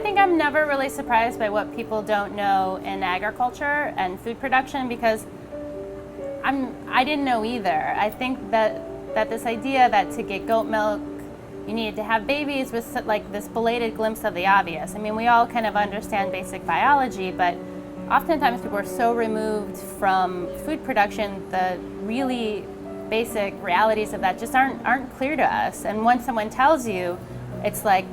think I'm never really surprised by what people don't know in agriculture and food production, because I didn't know either. I think that this idea that to get goat milk you needed to have babies was like this belated glimpse of the obvious. I mean, we all kind of understand basic biology, but oftentimes people are so removed from food production, the really basic realities of that just aren't clear to us. And when someone tells you, it's like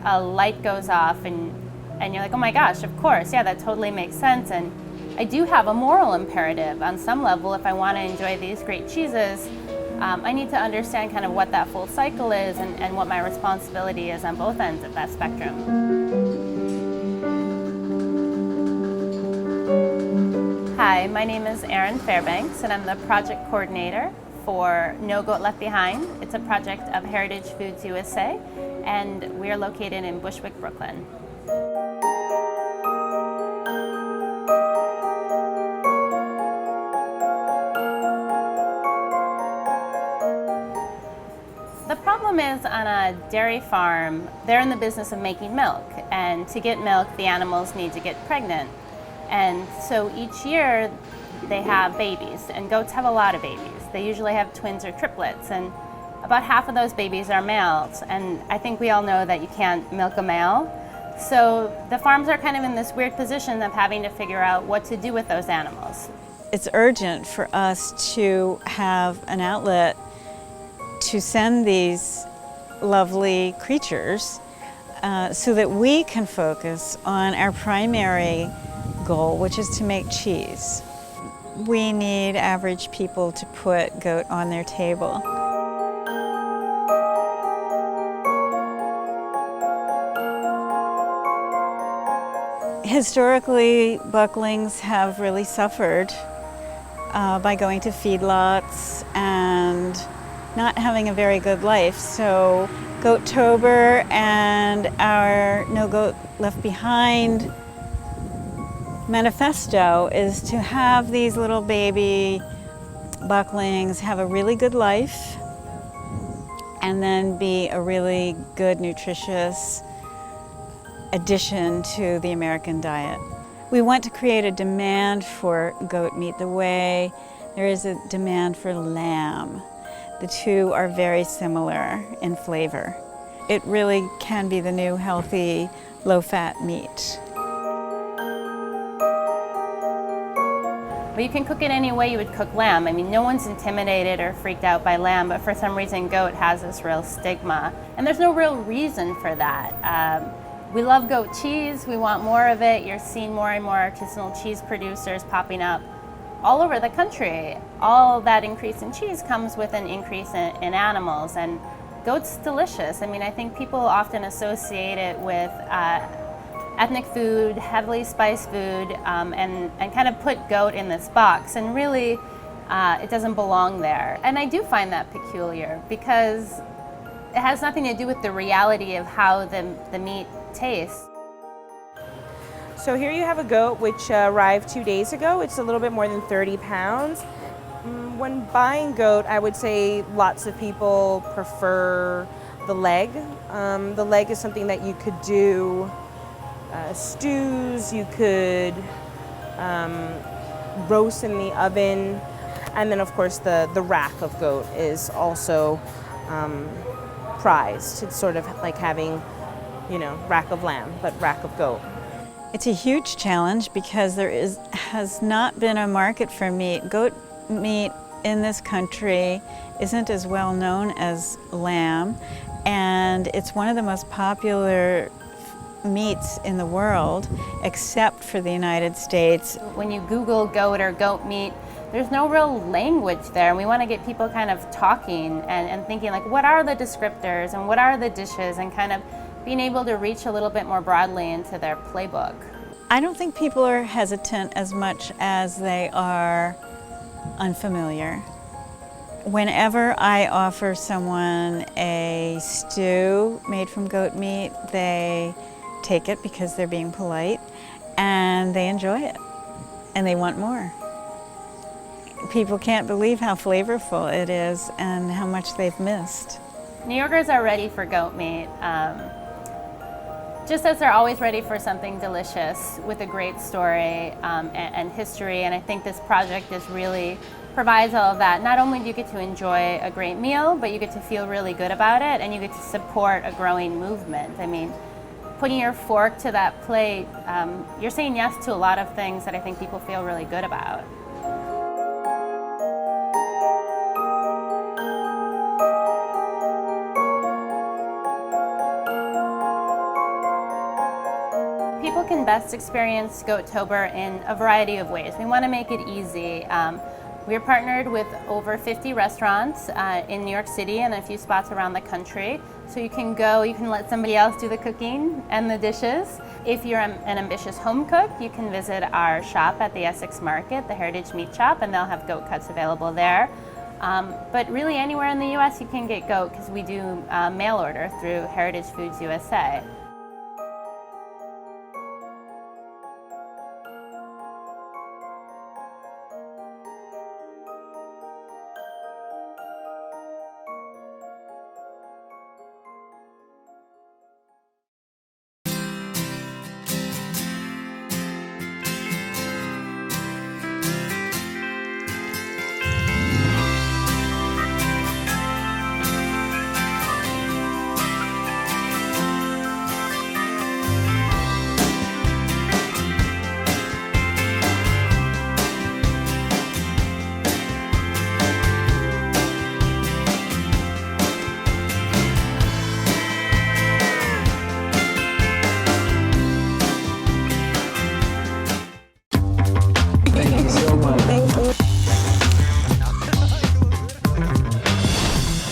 a light goes off and you're like, oh my gosh, of course, yeah, that totally makes sense. And I do have a moral imperative on some level. If I want to enjoy these great cheeses, I need to understand kind of what that full cycle is and what my responsibility is on both ends of that spectrum. Hi, my name is Erin Fairbanks, and I'm the project coordinator for No Goat Left Behind. It's a project of Heritage Foods USA, and we are located in Bushwick, Brooklyn. The problem is, on a dairy farm, they're in the business of making milk, and to get milk, the animals need to get pregnant. And so each year they have babies, and goats have a lot of babies. They usually have twins or triplets, and about half of those babies are males, and I think we all know that you can't milk a male. So the farms are kind of in this weird position of having to figure out what to do with those animals. It's urgent for us to have an outlet to send these lovely creatures so that we can focus on our primary goal, which is to make cheese. We need average people to put goat on their table. Historically, bucklings have really suffered by going to feedlots and not having a very good life. So Goatober and our No Goat Left Behind manifesto is to have these little baby bucklings have a really good life and then be a really good, nutritious addition to the American diet. We want to create a demand for goat meat the way there is a demand for lamb. The two are very similar in flavor. It really can be the new healthy, low-fat meat. But you can cook it any way you would cook lamb. I mean, no one's intimidated or freaked out by lamb, but for some reason goat has this real stigma. And there's no real reason for that. We love goat cheese, we want more of it. You're seeing more and more artisanal cheese producers popping up all over the country. All that increase in cheese comes with an increase in animals, and goat's delicious. I mean, I think people often associate it with ethnic food, heavily spiced food, and kind of put goat in this box, and really it doesn't belong there. And I do find that peculiar because it has nothing to do with the reality of how the meat tastes. So here you have a goat which arrived 2 days ago. It's a little bit more than 30 pounds. When buying goat, I would say lots of people prefer the leg. The leg is something that you could do stews, you could roast in the oven, and then of course the rack of goat is also prized. It's sort of like having, you know, rack of lamb, but rack of goat. It's a huge challenge because there has not been a market for meat. Goat meat in this country isn't as well known as lamb, and it's one of the most popular meats in the world, except for the United States. When you Google goat or goat meat, there's no real language there, and we want to get people kind of talking and thinking like, what are the descriptors and what are the dishes, and kind of being able to reach a little bit more broadly into their playbook. I don't think people are hesitant as much as they are unfamiliar. Whenever I offer someone a stew made from goat meat, they take it because they're being polite, and they enjoy it, and they want more. People can't believe how flavorful it is and how much they've missed. New Yorkers are ready for goat meat. just as they're always ready for something delicious with a great story and history. And I think this project is really provides all of that. Not only do you get to enjoy a great meal, but you get to feel really good about it, and you get to support a growing movement. I mean, putting your fork to that plate, you're saying yes to a lot of things that I think people feel really good about. People can best experience Goatober in a variety of ways. We want to make it easy. We're partnered with over 50 restaurants in New York City and a few spots around the country. So you can go, you can let somebody else do the cooking and the dishes. If you're an ambitious home cook, you can visit our shop at the Essex Market, the Heritage Meat Shop, and they'll have goat cuts available there. But really anywhere in the US you can get goat because we do mail order through Heritage Foods USA.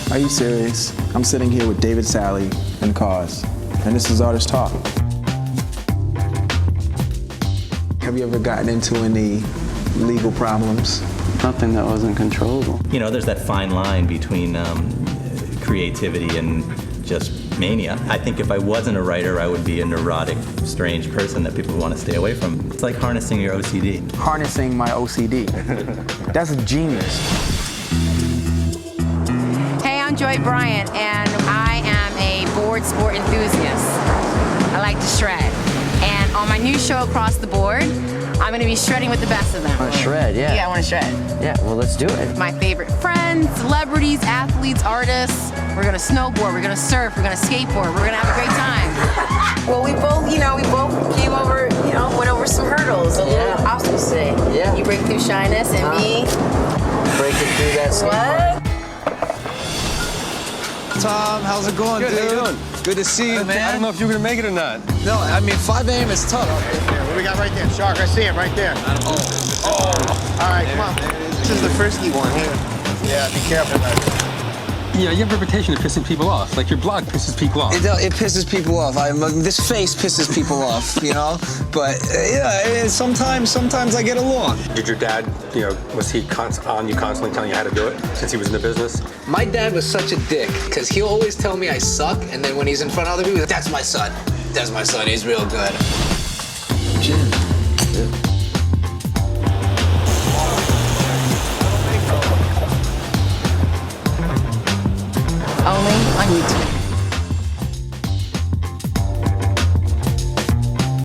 Are you serious? I'm sitting here with David Sally and Cause, and this is Artist Talk. Have you ever gotten into any legal problems? Nothing that wasn't controllable. You know, there's that fine line between creativity and just mania. I think if I wasn't a writer, I would be a neurotic, strange person that people want to stay away from. It's like harnessing your OCD. Harnessing my OCD. That's a genius. I'm Joy Bryant, and I am a board sport enthusiast. I like to shred. And on my new show, Across the Board, I'm going to be shredding with the best of them. Want to shred, yeah. Yeah, I want to shred. Yeah, well, let's do it. My favorite friends, celebrities, athletes, artists. We're going to snowboard, we're going to surf, we're going to skateboard, we're going to have a great time. Well, we both came over, went over some hurdles, a little obstacles today. Yeah. You break through shyness, and me. Breaking through that What? Tom, how's it going, Good, dude? how you doing? Good to see you, man. I don't know if you're gonna make it or not. No, I mean, 5 a.m. is tough. What do we got right there? Shark, I see him right there. Oh. All right, come on. This is the frisky one here. Yeah, be careful. You have a reputation of pissing people off. Like your blog pisses people off. It pisses people off. This face pisses people off, But yeah, sometimes I get along. Did your dad, was he on you constantly telling you how to do it since he was in the business? My dad was such a dick because he'll always tell me I suck, and then when he's in front of other people, he's like, that's my son. That's my son. He's real good. Jim. Only on YouTube.